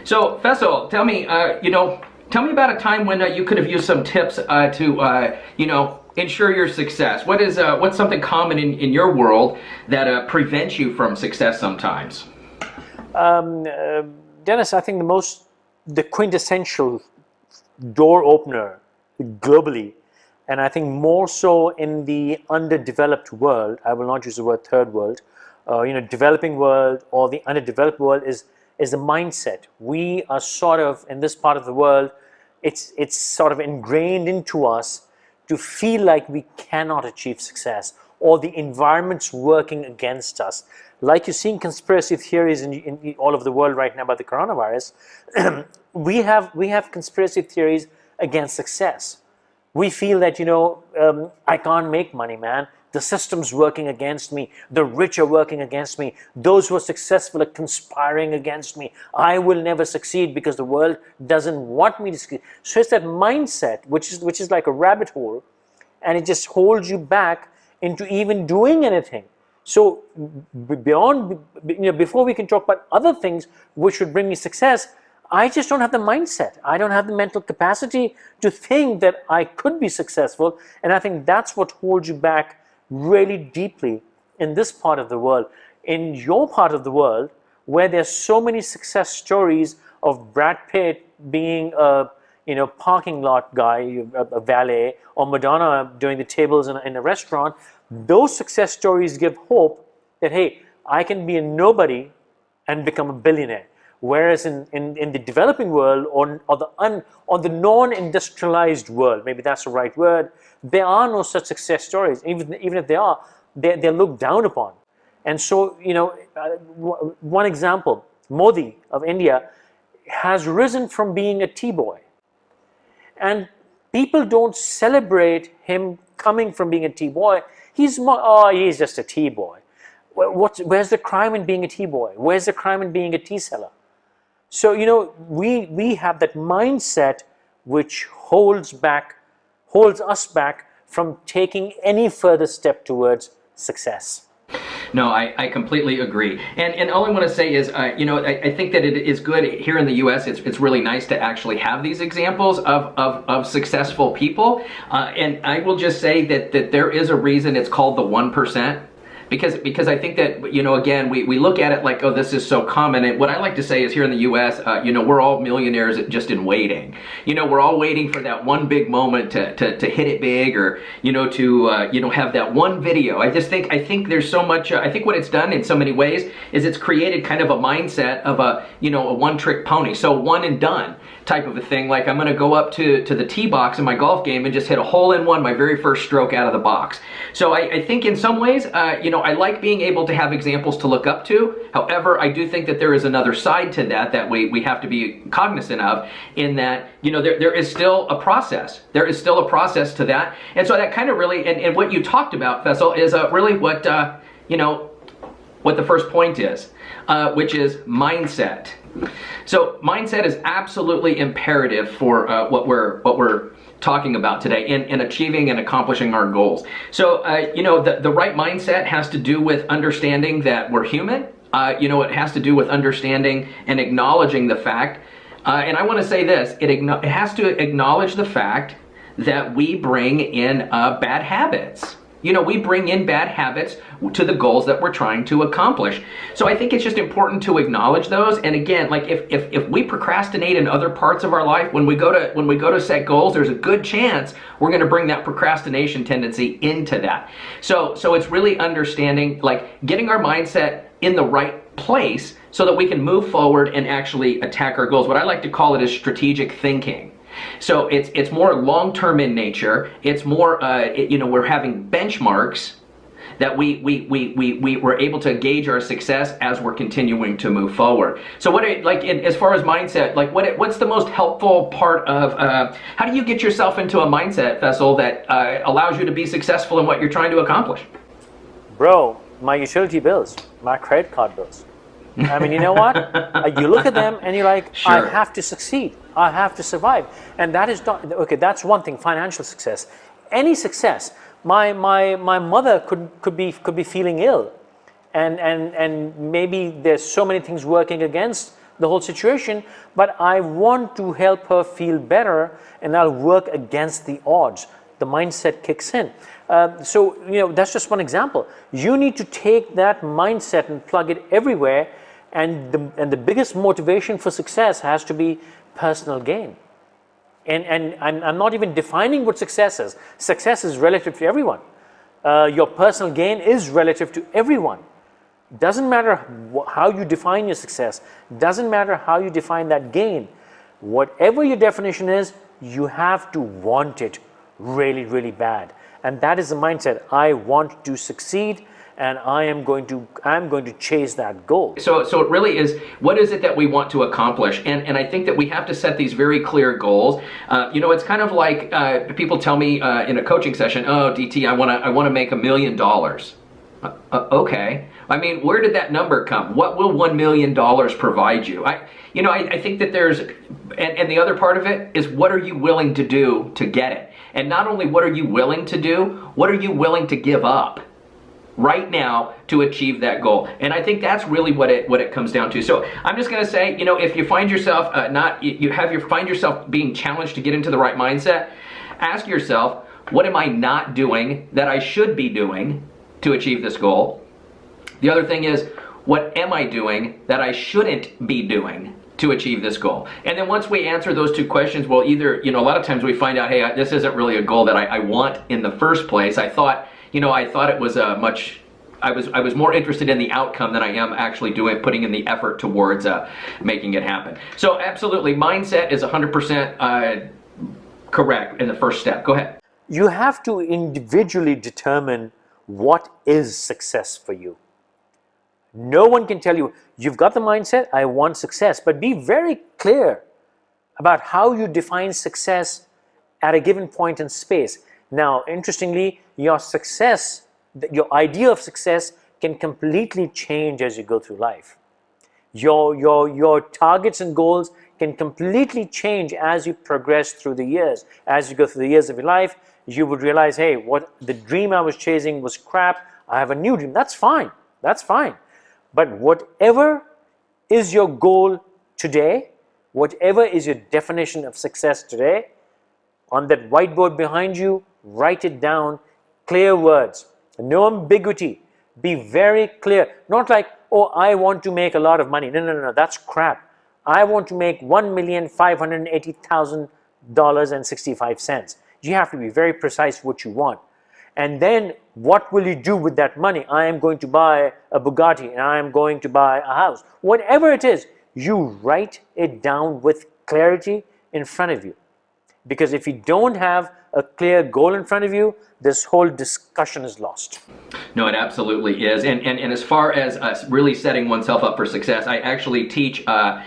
So, Faisal, tell me about a time when you could have used some tips to ensure your success. What's something common in your world that prevents you from success sometimes? Um, uh, Dennis, I think the quintessential door opener globally, and I think more so in the underdeveloped world. I will not use the word third world. Developing world or the underdeveloped world is the mindset. We are sort of in this part of the world. It's sort of ingrained into us to feel like we cannot achieve success or the environment's working against us. Like you're seeing conspiracy theories in all over the world right now about the coronavirus, we have conspiracy theories against success. We feel that I can't make money, man. The system's working against me. The rich are working against me. Those who are successful are conspiring against me. I will never succeed because the world doesn't want me to succeed. So it's that mindset which is like a rabbit hole, and it just holds you back into even doing anything. So beyond, before we can talk about other things which would bring me success, I just don't have the mindset. I don't have the mental capacity to think that I could be successful. And I think that's what holds you back really deeply in this part of the world. In your part of the world, where there's so many success stories of Brad Pitt being a parking lot guy, a valet, or Madonna doing the tables in a restaurant, those success stories give hope that, hey, I can be a nobody and become a billionaire. Whereas in the developing world or the non-industrialized world, maybe that's the right word, there are no such success stories. Even if they are, they're looked down upon. And so, one example, Modi of India has risen from being a tea boy. And people don't celebrate him coming from being a tea boy. He's just a tea boy. Where's the crime in being a tea boy? Where's the crime in being a tea seller? So, we have that mindset which holds us back from taking any further step towards success. No, I completely agree. And all I want to say is, I think that it is good here in the U.S. It's really nice to actually have these examples of successful people. And I will just say that there is a reason it's called the 1%. Because I think that, again, we look at it like, oh, this is so common. And what I like to say is here in the U.S., we're all millionaires just in waiting. We're all waiting for that one big moment to hit it big, or, to have that one video. I think there's so much, I think what it's done in so many ways is it's created kind of a mindset of a one-trick pony. So one and done type of a thing. Like, I'm going to go up to the tee box in my golf game and just hit a hole in one, my very first stroke out of the box. So I think in some ways, I like being able to have examples to look up to. However, I do think that there is another side to that we have to be cognizant of, in that, there is still a process. There is still a process to that. And so that kind of really, and what you talked about, Faisal, is really what the first point is, which is mindset. So mindset is absolutely imperative for what we're talking about today in achieving and accomplishing our goals. So, the right mindset has to do with understanding that we're human. It has to do with understanding and acknowledging the fact. And I want to say this, it has to acknowledge the fact that we bring in bad habits. We bring in bad habits to the goals that we're trying to accomplish. So I think it's just important to acknowledge those. And again, like if we procrastinate in other parts of our life, when we go to set goals, there's a good chance we're going to bring that procrastination tendency into that. So it's really understanding, like, getting our mindset in the right place so that we can move forward and actually attack our goals. What I like to call it is strategic thinking. So it's more long-term in nature. It's more, we're having benchmarks that we're able to gauge our success as we're continuing to move forward. So as far as mindset, what's the most helpful part of, how do you get yourself into a mindset, Faisal, that allows you to be successful in what you're trying to accomplish? Bro, my utility bills, my credit card bills. I mean, you know what? You look at them and you're like, sure. I have to succeed. I have to survive. And that is not, okay, that's one thing, financial success. Any success. My mother could be feeling ill. And maybe there's so many things working against the whole situation, but I want to help her feel better, and I'll work against the odds. The mindset kicks in. So, that's just one example. You need to take that mindset and plug it everywhere, and the biggest motivation for success has to be personal gain. And I'm not even defining what success is. Success is relative to everyone. Your personal gain is relative to everyone. Doesn't matter how you define your success. Doesn't matter how you define that gain. Whatever your definition is, you have to want it really, really bad. And that is the mindset. I want to succeed, and I'm going to chase that goal. So it really is, what is it that we want to accomplish? And I think that we have to set these very clear goals. It's kind of like people tell me in a coaching session, oh, DT, I want to make $1 million. Okay. I mean, where did that number come? What will $1 million provide you? I think that there's, and the other part of it is, what are you willing to do to get it? And not only what are you willing to do, what are you willing to give up right now to achieve that goal? And I think that's really what it comes down to. So I'm just going to say, if you find yourself find yourself being challenged to get into the right mindset, ask yourself, what am I not doing that I should be doing to achieve this goal? The other thing is, what am I doing that I shouldn't be doing to achieve this goal? And then once we answer those two questions, well, either, a lot of times we find out, hey, this isn't really a goal that I want in the first place. I thought it was I was more interested in the outcome than I am actually putting in the effort towards making it happen. So absolutely, mindset is 100% correct in the first step. Go ahead. You have to individually determine what is success for you. No one can tell you, you've got the mindset, I want success, but be very clear about how you define success at a given point in space. Now, interestingly, your success, your idea of success can completely change as you go through life. Your targets and goals can completely change as you progress through the years. As you go through the years of your life, you would realize, hey, what the dream I was chasing was crap. I have a new dream. That's fine. That's fine. But whatever is your goal today, whatever is your definition of success today, on that whiteboard behind you, write it down, clear words, no ambiguity, be very clear. Not like, oh, I want to make a lot of money. No, that's crap. I want to make $1,580,000.65. You have to be very precise what you want. And then what will you do with that money? I am going to buy a Bugatti, and I am going to buy a house. Whatever it is, you write it down with clarity in front of you. Because if you don't have a clear goal in front of you, this whole discussion is lost. No, it absolutely is. And as far as really setting oneself up for success, I actually teach a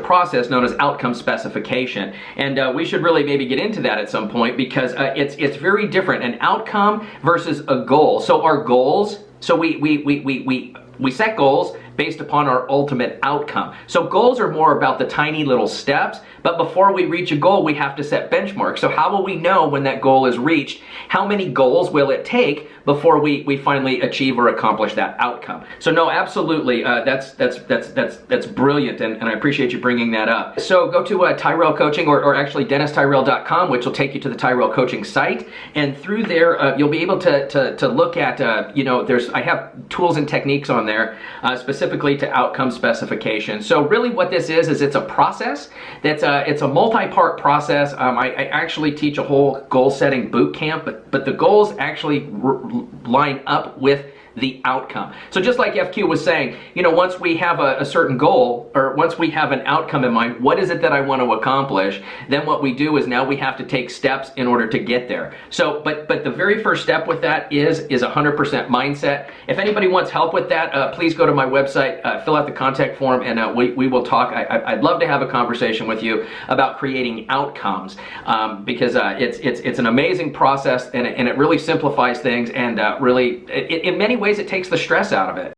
process known as outcome specification. And we should really maybe get into that at some point, because it's very different, an outcome versus a goal. So our goals, so we set goals based upon our ultimate outcome. So goals are more about the tiny little steps, but before we reach a goal, we have to set benchmarks. So how will we know when that goal is reached? How many goals will it take before we finally achieve or accomplish that outcome? So no, absolutely, that's brilliant, and I appreciate you bringing that up. So go to Tyrell Coaching, or actually DennisTyrell.com, which will take you to the Tyrell Coaching site, and through there you'll be able to look at I have tools and techniques on there specifically to outcome specification. So really what this is it's a process it's a multi-part process. I actually teach a whole goal setting boot camp, but the goals actually line up with the outcome. So just like FQ was saying, once we have a certain goal, or once we have an outcome in mind, what is it that I want to accomplish? Then what we do is now we have to take steps in order to get there. So, but the very first step with that is 100% mindset. If anybody wants help with that, please go to my website, fill out the contact form, and we will talk. I'd love to have a conversation with you about creating outcomes, because it's an amazing process, and it really simplifies things, and really, in many ways, it takes the stress out of it.